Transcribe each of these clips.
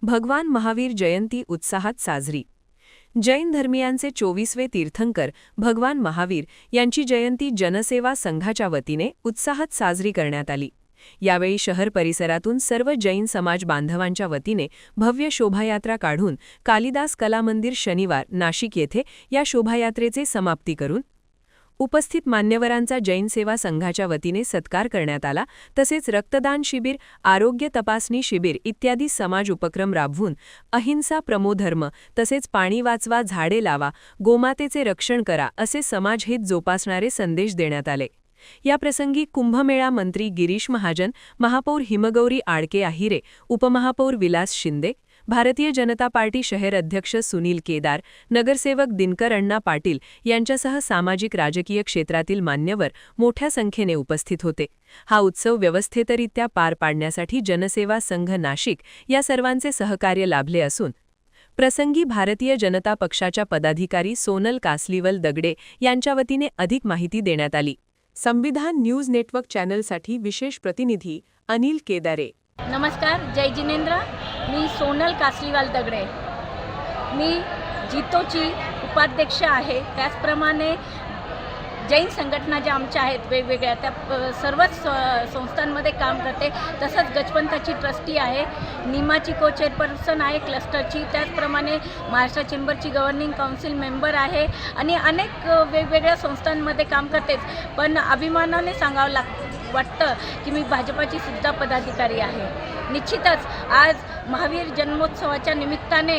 भगवान महावीर जयंती उत्साहात साजरी। जैन धर्मियांचे 24वे तीर्थंकर भगवान महावीर यांची जयंती जनसेवा संघाच्या वतीने उत्साहात साजरी करण्यात आली। यावेळी शहर परिसरातून सर्व जैन समाज बांधवांच्या वतीने भव्य शोभायात्रा काढून कालिदास कला मंदिर शनिवार नाशिक येथे या शोभायात्रेचे समाप्ती करून उपस्थित मान्यवरांचा जैन सेवा संघाच्या वतीने सत्कार करण्यात आला। तसेच रक्तदान शिबिर, आरोग्य तपासणी शिबिर इत्यादी समाज उपक्रम राबवून अहिंसा प्रमोधर्म तसेच पाणी वाचवा झाडे लावा गोमातेचे रक्षण करा असे समाजहित जोपासणारे संदेश देण्यात आले। याप्रसंगी कुंभमेळा मंत्री गिरीश महाजन, महापौर हिमगौरी आडके आहिरे, उपमहापौर विलास शिंदे, भारतीय जनता पार्टी शहर अध्यक्ष सुनील केदार, नगरसेवक दिनकर अण्णा पाटील यांच्यासह सामाजिक राजकीय क्षेत्रातील मान्यवर मोठ्या संख्येने उपस्थित होते। हा उत्सव व्यवस्थितरित्या पार पाडण्यासाठी जनसेवा संघ नाशिक या सर्वांचे सहकार्य लाभले असून प्रसंगी भारतीय जनता पक्षाच्या पदाधिकारी सोनल कासलीवल दगडे यांच्या वतीने अधिक माहिती देण्यात आली। संविधान न्यूज नेटवर्क चॅनलसाठी विशेष प्रतिनिधी अनिल केदारे। नमस्कार, जय जिनेंद्र। मी सोनल कासलीवाल दगडे। मी जितोची उपाध्यक्ष आहे। त्याचप्रमाणे जैन संघटना ज्या आमच्या आहेत वेगवेगळ्या त्या सर्वच संस्थांमध्ये काम करते। तसंच गजपंथाची ट्रस्टी आहे, निमाची को चेअरपर्सन आहे क्लस्टरची, त्याचप्रमाणे महाराष्ट्र चेंबरची गव्हर्निंग काउन्सिल मेंबर आहे आणि अनेक वेगवेगळ्या संस्थांमध्ये काम करतेच। पण अभिमानाने सांगावं वाटतं की मी भाजपाची सुद्धा पदाधिकारी आहे। निश्चितच आज महावीर जन्मोत्सवाच्या निमित्ताने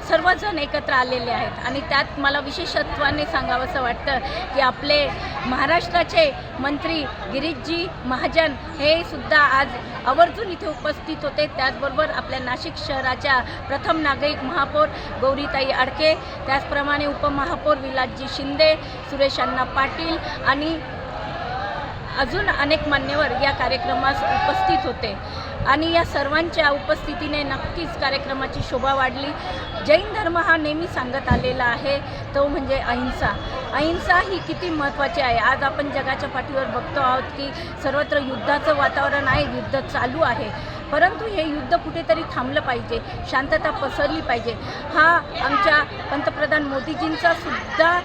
सर्वजण एकत्र आलेले आहेत आणि त्यात मला विशेषत्वाने सांगावंसं वाटतं की आपले महाराष्ट्राचे मंत्री गिरीशजी महाजन हे सुद्धा आज आवर्जून इथे उपस्थित होते। त्याचबरोबर आपल्या नाशिक शहराच्या प्रथम नागरिक महापौर गौरीताई आडके, त्याचप्रमाणे उपमहापौर विलासजी शिंदे, सुरेश अण्णा पाटील आणि अजून अनेक मान्यवर या कार्यक्रमास उपस्थित होते आणि या सर्वांच्या उपस्थितीने नक्कीच कार्यक्रमाची शोभा वाढली। जैन धर्म हा नेहमी सांगत आलेला आहे तो म्हणजे अहिंसा। अहिंसा ही किती महत्त्वाची आहे। आज आपण जगाच्या पाठीवर बघतो आहोत की सर्वत्र युद्धाचं वातावरण आहे, युद्ध चालू आहे, परंतु हे युद्ध कुठेतरी थांबलं पाहिजे, शांतता पसरली पाहिजे। हा आमच्या पंतप्रधान मोदीजींचा सुद्धा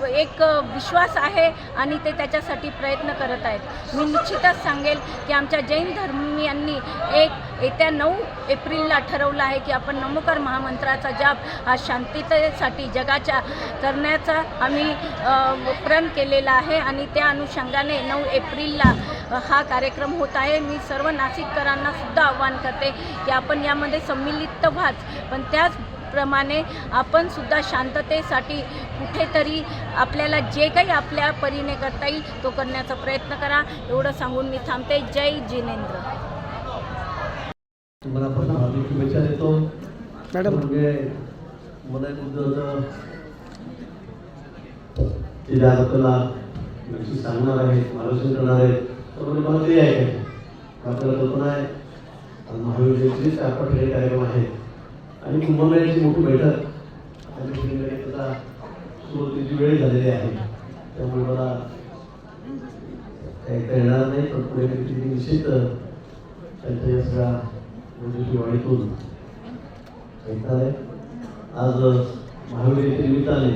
एक विश्वास आहे आणि ते त्याच्यासाठी प्रयत्न करत आहेत। मी निश्चितच सांगेल की आमच्या जैन धर्मीयांनी येत्या 9 एप्रिलला ठरवलं आहे की आपण नमोकार महामंत्राचा जाप हा शांततेसाठी जगाच्या करण्याचा आम्ही प्रण केलेला आहे आणि त्या अनुषंगाने 9 एप्रिलला हा कार्यक्रम होत आहे। मी सर्व नाशिककरांना सुद्धा आवाहन करते की आपण यामध्ये सम्मिलित व्हाच, पण त्याचप्रमाणे आपण सुद्धा शांततेसाठी कुठेतरी आपल्याला जे काही आपल्या परीने करता येईल तो करण्याचा प्रयत्न करा। एवढं सांगून मी थांबते। जय जिनेंद्र। मला पण हार्दिक शुभेच्छा देतो मॅडम। मला एक मुद्दा ते ज्या आपल्याला सांगणार आहे, मार्गदर्शन करणार आहे, तर मला ते आहे आपल्याला कल्पना आहे महावीर जयंतीचे 4-5 कार्यक्रम आहेत आणि कुंभमेळ्याची मोठी बैठक आणि त्याचा सुरुवातीची वेळ झालेली आहे। त्यामुळे मला ऐकता येणार नाही, पण पुढे निश्चित त्यांच्या या सगळ्या वाढीतून ऐकणार आहे। आज महावीर जयंती निमित्ताने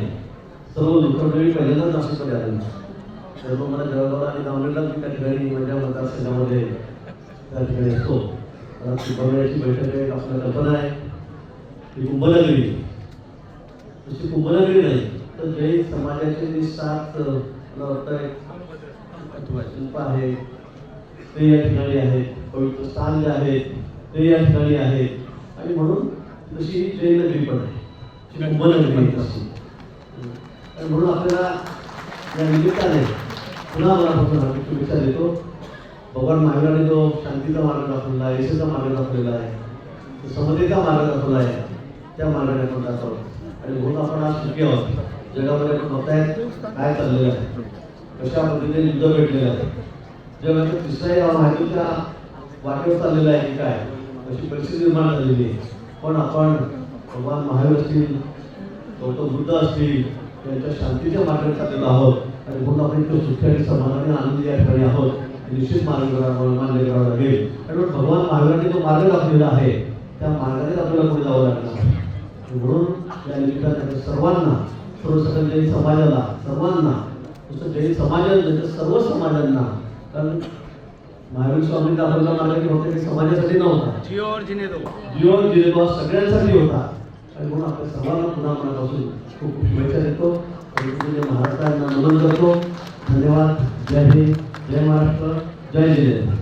सर्व दुःखवेळी पहिल्यांदाच नाशिकमध्ये आले, सर्व मला जळगावला आणि दावणीला मी त्या ठिकाणी माझ्या मतदारसंघामध्ये त्या ठिकाणी असतो। कुंभमेळ्याची बैठक आहे, आपल्याला कल्पना आहे की कुंभनगरी तशी कुंभनगरी नाही तर जैन समाजाचे जे 7 मला वाटतं शिल्प आहे ते या ठिकाणी आहेत, पवित्र स्थान जे आहेत ते या ठिकाणी आहेत आणि म्हणून तशी जैन नगरी पण आहे, कुंभनगरी तशी। आणि म्हणून आपल्याला या निमित्ताने पुन्हा मनापासून हार्दिक शुभेच्छा देतो। भगवान महावीरांनी जो शांतीचा मार्ग दाखवला आहे, यशाचा मार्ग दाखवलेला आहे, समतेचा मार्ग दाखवला आहे, त्या मार्गाने आपण जातो आणि म्हणून आपण आज सुखी आहोत। जगामध्ये आपण बघतायत काय चाललेलं आहे, कशा पद्धतीने युद्ध भेटलेलं आहे, जगाच्या तिसऱ्या माहितीच्या वाटेवर चाललेलं आहे की काय अशी परिस्थिती निर्माण झालेली आहे। पण आपण भगवान महावीर असतील, गौतम बुद्ध असतील त्यांच्या शांतीच्या मार्गाने चाललेलो आहोत आणि म्हणून आपण इतकं सुखी आणि समाधानी आनंदी या ठिकाणी आहोत। निश्चित मार्ग मान्य करावा लागेल आणि भगवान महावीरांनी जो मार्ग दाखवलेला आहे त्या मार्गाने आपल्याला पुढे जावं लागणार. म्हणून या निमित्ताने सर्वांना, सर्वसकल जैन समाजाला, सर्वांना, नुसतं जैन समाजाला, सर्व समाजांना, कारण महावीर स्वामी दाखवला मार्ग की फक्त समाजासाठी नव्हता, जिओ और जिने दो सगळ्यांसाठी होता. आणि म्हणून आपल्या सर्वांना पुन्हा मनापासून खूप खूप शुभेच्छा देतो. महाराष्ट्रांना नमन करतो. धन्यवाद. जय हिंद, जय महाराष्ट्र, जय जिनेंद्र.